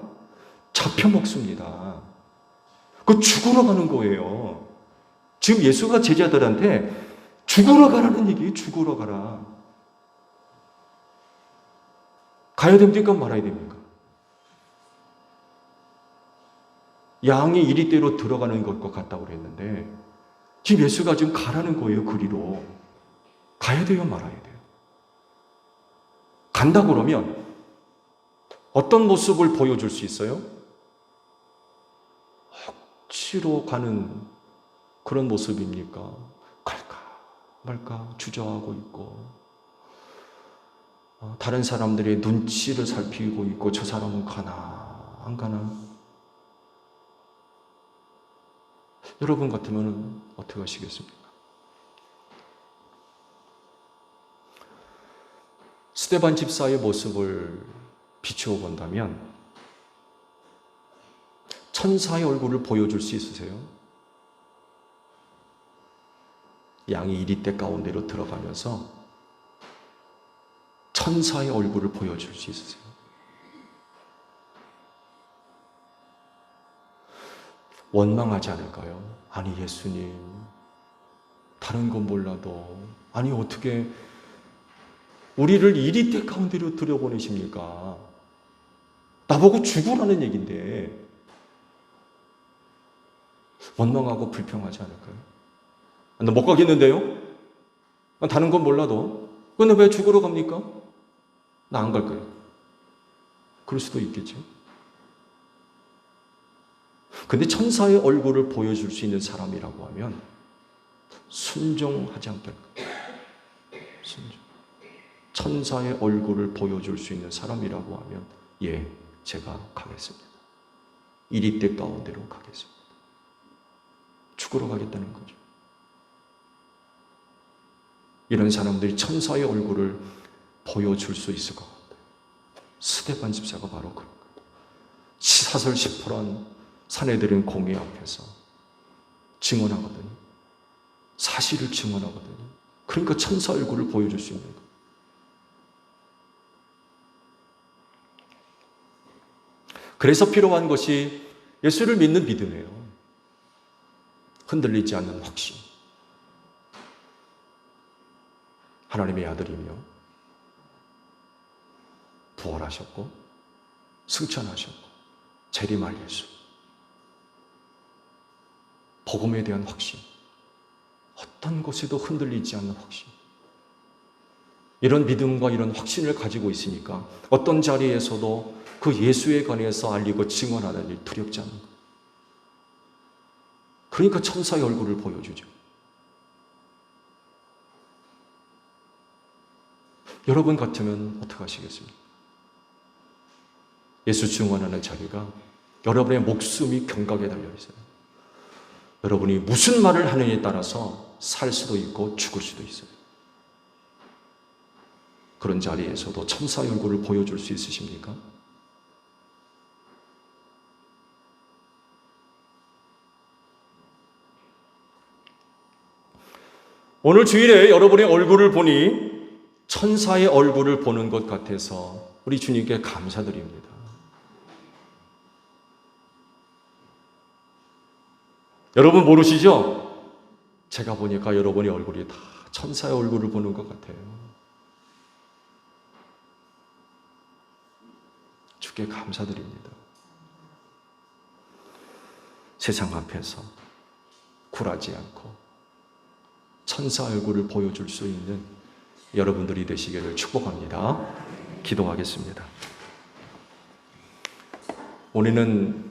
잡혀 먹습니다. 그 죽으러 가는 거예요. 지금 예수가 제자들한테 죽으러 가라는 얘기예요. 죽으러 가라. 가야 됩니까? 말아야 됩니까? 양이 이리대로 들어가는 것과 같다고 그랬는데 지금 예수가 지금 가라는 거예요. 그리로. 가야 돼요? 말아야 돼요? 간다 그러면 어떤 모습을 보여줄 수 있어요? 억지로 가는 그런 모습입니까? 갈까 말까 주저하고 있고 다른 사람들의 눈치를 살피고 있고 저 사람은 가나 안 가나? 여러분 같으면 어떻게 하시겠습니까? 스데반 집사의 모습을 비추어 본다면 천사의 얼굴을 보여줄 수 있으세요? 양이 이리대 가운데로 들어가면서 천사의 얼굴을 보여줄 수 있으세요? 원망하지 않을까요? 아니 예수님, 다른 건 몰라도 아니 어떻게 우리를 이리대 가운데로 들여보내십니까? 나보고 죽으라는 얘기인데 원망하고 불평하지 않을까요? 나 못 가겠는데요? 다른 건 몰라도 근데 왜 죽으러 갑니까? 나 안 갈 거예요. 그럴 수도 있겠죠. 근데 천사의 얼굴을 보여줄 수 있는 사람이라고 하면 순종하지 않을까요? 순종. 천사의 얼굴을 보여줄 수 있는 사람이라고 하면 예, 제가 가겠습니다. 이리대 가운데로 가겠습니다. 죽으러 가겠다는 거죠. 이런 사람들이 천사의 얼굴을 보여줄 수 있을 것 같아요. 스데반 집사가 바로 그런 거예요. 사설 10%란 사내들은 공회 앞에서 증언하거든요. 사실을 증언하거든요. 그러니까 천사 얼굴을 보여줄 수 있는 거예요. 그래서 필요한 것이 예수를 믿는 믿음이에요. 흔들리지 않는 확신. 하나님의 아들이며 부활하셨고 승천하셨고 재림할 예수. 복음에 대한 확신. 어떤 것에도 흔들리지 않는 확신. 이런 믿음과 이런 확신을 가지고 있으니까 어떤 자리에서도 그 예수에 관해서 알리고 증언하는 일 두렵지 않는 거예요. 그러니까 천사의 얼굴을 보여주죠. 여러분 같으면 어떻게 하시겠습니까? 예수 증언하는 자리가 여러분의 목숨이 경각에 달려 있어요. 여러분이 무슨 말을 하느냐에 따라서 살 수도 있고 죽을 수도 있어요. 그런 자리에서도 천사의 얼굴을 보여줄 수 있으십니까? 오늘 주일에 여러분의 얼굴을 보니 천사의 얼굴을 보는 것 같아서 우리 주님께 감사드립니다. 여러분 모르시죠? 제가 보니까 여러분의 얼굴이 다 천사의 얼굴을 보는 것 같아요. 주께 감사드립니다. 세상 앞에서 굴하지 않고 천사 얼굴을 보여줄 수 있는 여러분들이 되시기를 축복합니다. 기도하겠습니다. 우리는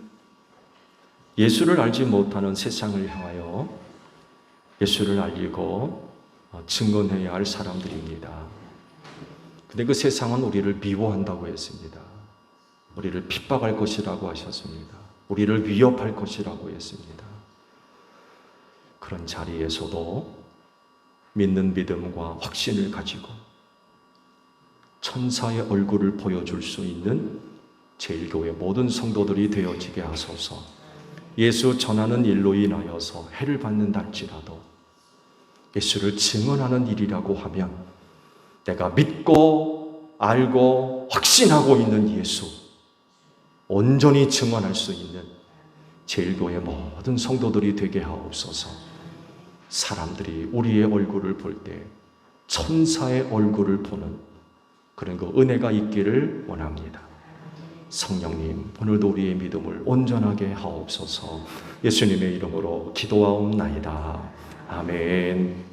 예수를 알지 못하는 세상을 향하여 예수를 알리고 증언해야 할 사람들입니다. 근데 그 세상은 우리를 미워한다고 했습니다. 우리를 핍박할 것이라고 하셨습니다. 우리를 위협할 것이라고 했습니다. 그런 자리에서도 믿는 믿음과 확신을 가지고 천사의 얼굴을 보여줄 수 있는 제일교회 모든 성도들이 되어지게 하소서. 예수 전하는 일로 인하여서 해를 받는다 할지라도 예수를 증언하는 일이라고 하면 내가 믿고 알고 확신하고 있는 예수 온전히 증언할 수 있는 제일교회 모든 성도들이 되게 하옵소서. 사람들이 우리의 얼굴을 볼 때 천사의 얼굴을 보는 그런 그 은혜가 있기를 원합니다. 성령님, 오늘도 우리의 믿음을 온전하게 하옵소서. 예수님의 이름으로 기도하옵나이다. 아멘.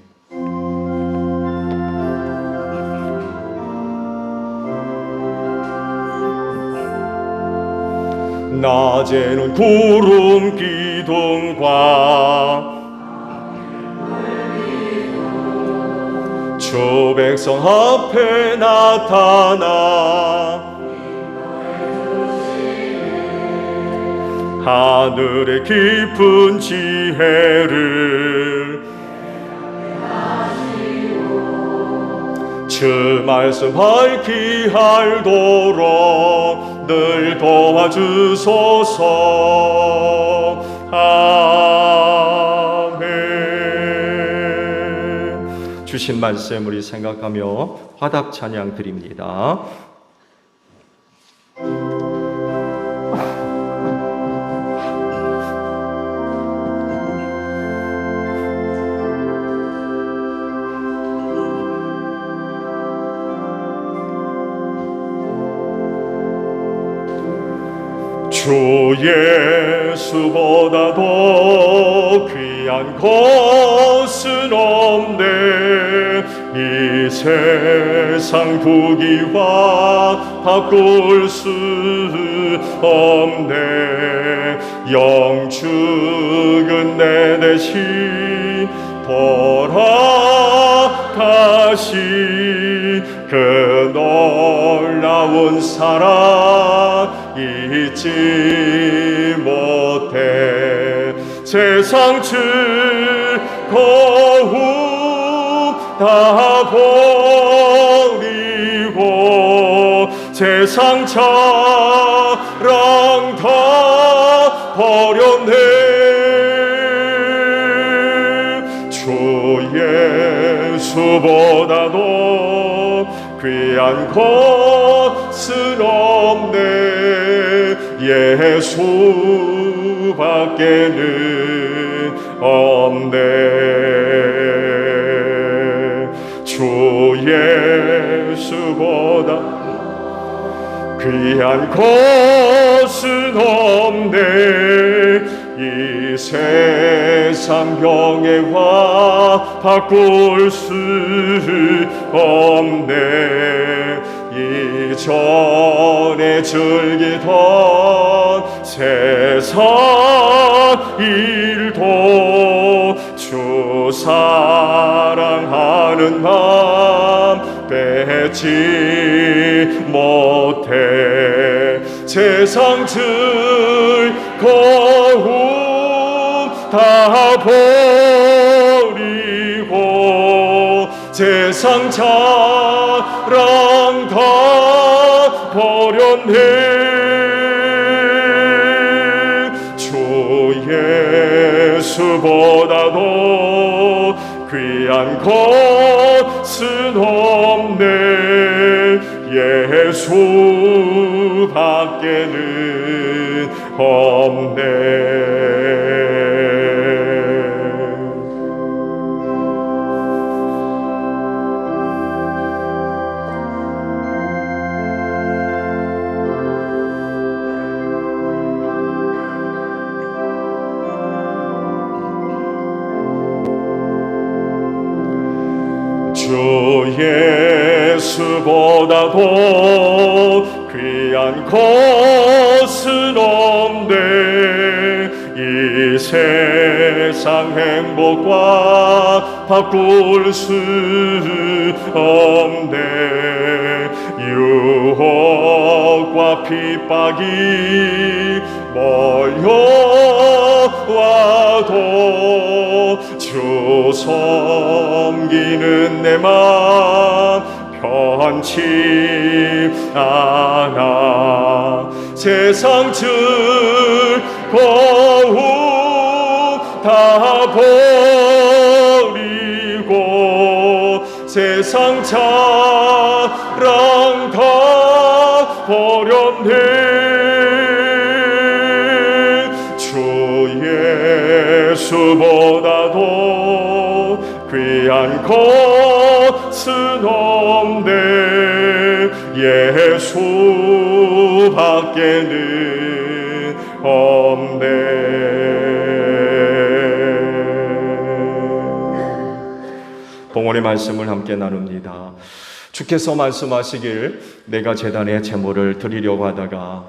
낮에는 구름 기둥과 주 백성 앞에 나타나 하늘의 깊은 지혜를 주 말씀 밝히 알도록 늘 도와주소서. 아멘. 주신 말씀 우리 생각하며 화답 찬양 드립니다. 주 예수보다 더 귀한 것은 없네. 이 세상 부귀와 바꿀 수 없네. 영축은 내 대신 돌아가신 그 놀라운 사랑 잊지 못해. 세상 즐거움 다 버리고 세상 자랑 다 버렸네. 주 예수보다도 귀한 것은 없네. 예수밖에는 없네. 주 예수보다 귀한 것은 없네. 이 세상 병해와 바꿀 수 없네. 이전에 즐기던 세상 일도 주 사랑하는 마음 빼지 못해. 세상 즐거움 다 버리고 세상 자랑 다 버렸네. 주 예수보다도 귀한 것은 없네. 예수밖에는 없네. 주 예수보다도 귀한 것은 없네. 이 세상 행복과 바꿀 수 없네. 유혹과 핍박이 몰려와도 주 섬기는 내 맘 편치 않아. 세상 즐거움 다 버리고 세상 자랑 다 버렸네. 주 예수보다도 귀한 것은 없네. 예수밖에는 없네. 봉헌의 말씀을 함께 나눕니다. 주께서 말씀하시길 내가 제단에 제물을 드리려고 하다가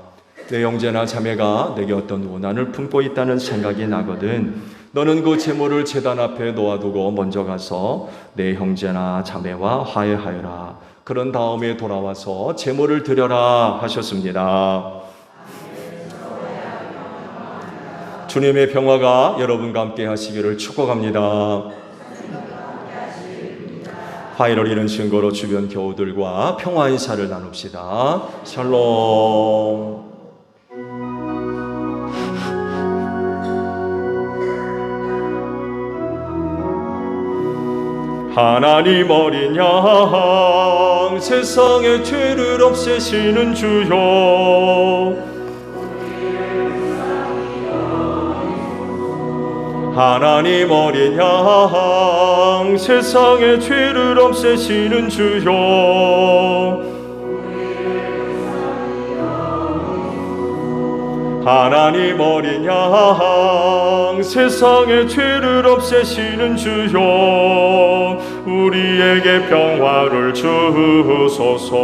내 형제나 자매가 내게 어떤 원한을 품고 있다는 생각이 나거든 너는 그 제물을 제단 앞에 놓아두고 먼저 가서 내 형제나 자매와 화해하여라. 그런 다음에 돌아와서 제물을 드려라 하셨습니다. 주님의 평화가 여러분과 함께 하시기를 축복합니다. 화해를 이룬 증거로 주변 교우들과 평화 인사를 나눕시다. 샬롬. 하나님 어린 양 세상의 죄를 없애시는 주여, 하나님 어린 양 세상의 죄를 없애시는 주여, 하나님 어린 양 세상의 죄를 없애시는 주여, 우리에게 평화를 주소서.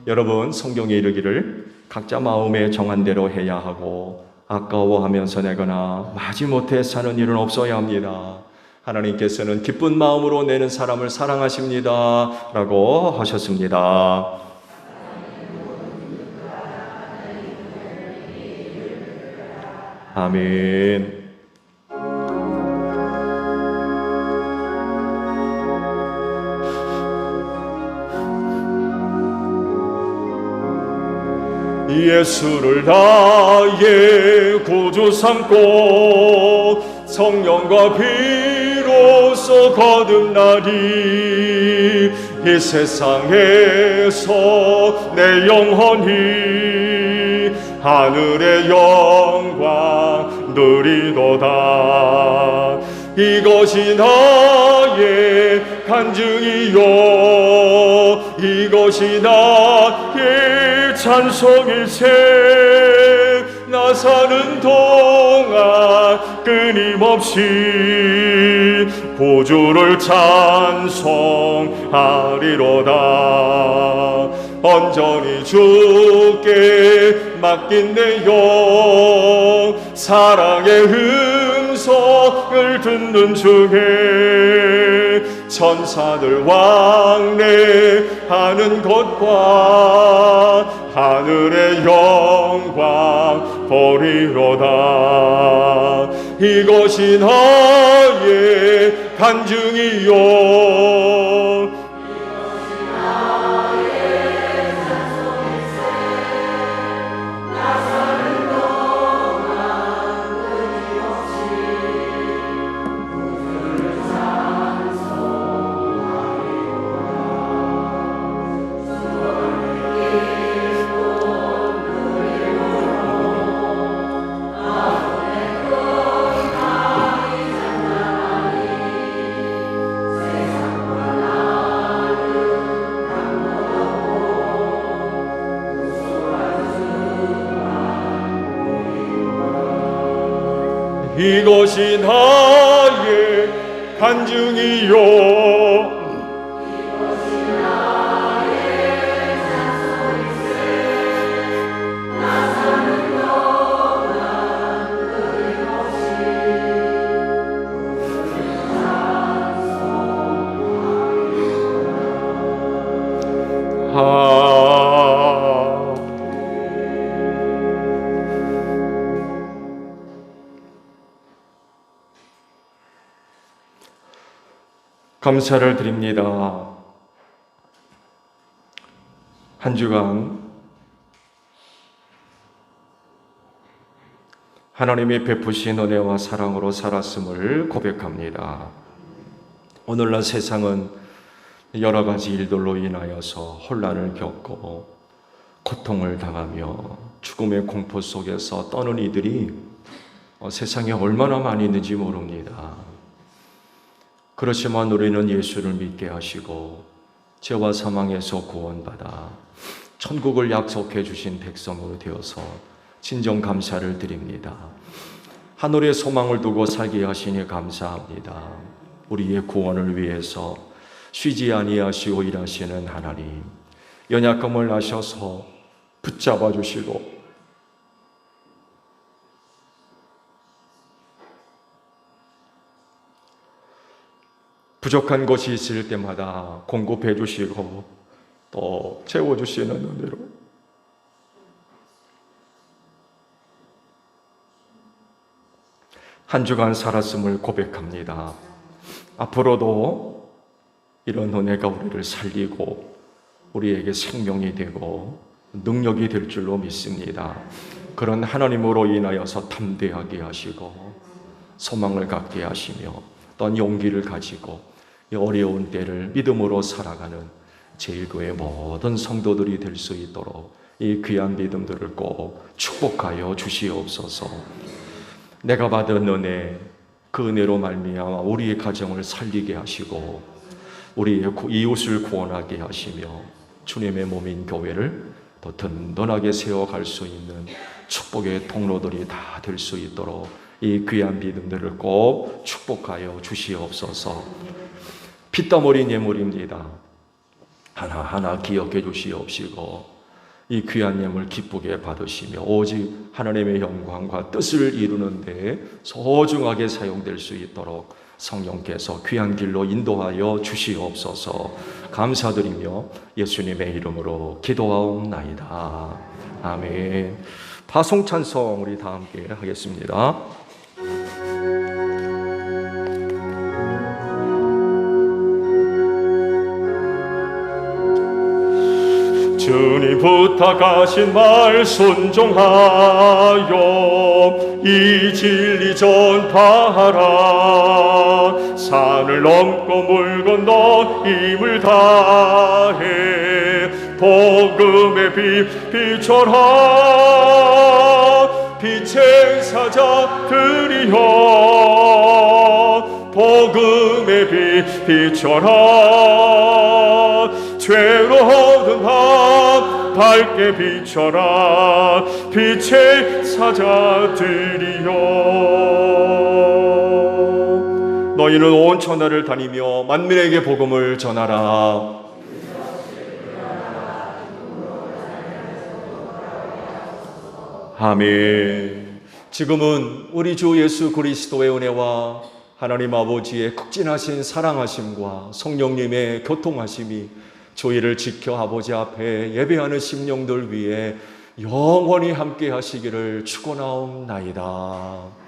여러분, 성경에 이르기를 각자 마음에 정한 대로 해야 하고 아까워하면서 내거나 마지못해 사는 일은 없어야 합니다. 하나님께서는 기쁜 마음으로 내는 사람을 사랑하십니다 라고 하셨습니다. 아멘. 예수를 나의 구주 삼고 성령과 피로 맞서 거듭나리. 이 세상에서 내 영혼이 하늘의 영광 누리도다. 이것이 나의 간증이요, 이것이 나의 찬송일세. 나 사는 동안 끊임없이 구주를 찬송하리로다. 온전히 주께 맡긴 내 영, 사랑의 음성을 듣는 중에 천사들 왕래하는 곳과 하늘의 영광 보리로다. 이것이 나의 간증이요, 이것이 나의 간증이요, 감사를 드립니다. 한 주간 하나님이 베푸신 은혜와 사랑으로 살았음을 고백합니다. 오늘날 세상은 여러 가지 일들로 인하여서 혼란을 겪고 고통을 당하며 죽음의 공포 속에서 떠는 이들이 세상에 얼마나 많이 있는지 모릅니다. 그렇지만 우리는 예수를 믿게 하시고 죄와 사망에서 구원받아 천국을 약속해 주신 백성으로 되어서 진정 감사를 드립니다. 하늘의 소망을 두고 살게 하시니 감사합니다. 우리의 구원을 위해서 쉬지 아니하시고 일하시는 하나님, 연약함을 아셔서 붙잡아 주시고 부족한 것이 있을 때마다 공급해 주시고 또 채워주시는 은혜로 한 주간 살았음을 고백합니다. 앞으로도 이런 은혜가 우리를 살리고 우리에게 생명이 되고 능력이 될 줄로 믿습니다. 그런 하나님으로 인하여서 담대하게 하시고 소망을 갖게 하시며 또한 용기를 가지고 이 어려운 때를 믿음으로 살아가는 제1교회 모든 성도들이 될 수 있도록 이 귀한 믿음들을 꼭 축복하여 주시옵소서. 내가 받은 은혜, 그 은혜로 말미암아 우리의 가정을 살리게 하시고 우리의 이웃을 구원하게 하시며 주님의 몸인 교회를 더 든든하게 세워갈 수 있는 축복의 통로들이 다 될 수 있도록 이 귀한 믿음들을 꼭 축복하여 주시옵소서. 피땀 흘린 예물입니다. 하나하나 기억해 주시옵시고 이 귀한 예물 기쁘게 받으시며 오직 하나님의 영광과 뜻을 이루는 데 소중하게 사용될 수 있도록 성령께서 귀한 길로 인도하여 주시옵소서. 감사드리며 예수님의 이름으로 기도하옵나이다. 아멘. 파송 찬송 우리 다 함께 하겠습니다. 주님 부탁하신 말 순종하여 이 진리 전파하라. 산을 넘고 물 건너 힘을 다해 복음의 빛 비춰라. 빛의 사자들이여 복음의 빛 비춰라. 죄로운 밤 밝게 비춰라. 빛의 사자들이여 너희는 온 천하를 다니며 만민에게 복음을 전하라. 아멘. 지금은 우리 주 예수 그리스도의 은혜와 하나님 아버지의 극진하신 사랑하심과 성령님의 교통하심이 저희를 지켜 아버지 앞에 예배하는 심령들 위해 영원히 함께 하시기를 축원하옵나이다.